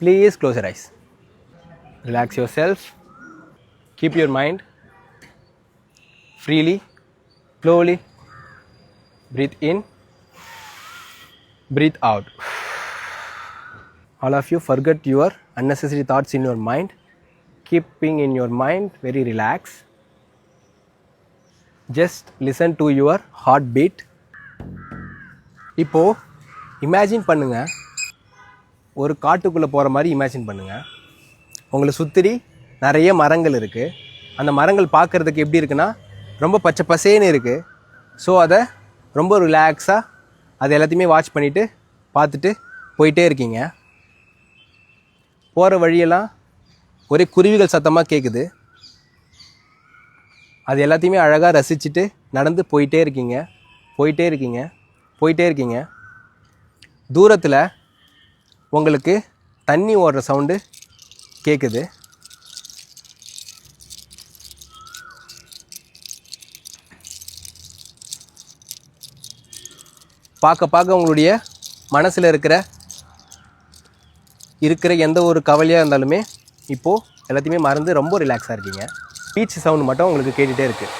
Please close your eyes. Relax yourself. Keep your mind freely, slowly. Breathe in, breathe out. All of you forget your unnecessary thoughts in your mind. Keeping in your mind very relaxed. Just listen to your heartbeat. இப்போ imagine பண்ணுங்க, ஒரு காட்டுக்குள்ளே போகிற மாதிரி imagine பண்ணுங்கள். உங்களை சுற்றி நிறைய மரங்கள் இருக்குது. அந்த மரங்கள் பார்க்குறதுக்கு எப்படி இருக்குன்னா ரொம்ப பச்சை பசேன்னு இருக்குது. ஸோ அதை ரொம்ப ரிலாக்ஸாக அது எல்லாத்தையுமே வாட்ச் பண்ணிவிட்டு பார்த்துட்டு போயிட்டே இருக்கீங்க. போகிற வழியெல்லாம் ஒரே குருவிகள் சத்தமாக கேட்குது. அது எல்லாத்தையுமே அழகாக ரசிச்சுட்டு நடந்து போயிட்டே இருக்கீங்க. தூரத்தில் உங்களுக்கு தண்ணி ஓடுற சவுண்டு கேட்குது. பார்க்க உங்களுடைய மனசில் இருக்கிற எந்த ஒரு கவலையாக இருந்தாலுமே இப்போது எல்லாத்தையுமே மறந்து ரொம்ப ரிலாக்ஸாக இருக்கீங்க. பீச் சவுண்டு மட்டும் உங்களுக்கு கேட்டுகிட்டே இருக்குது.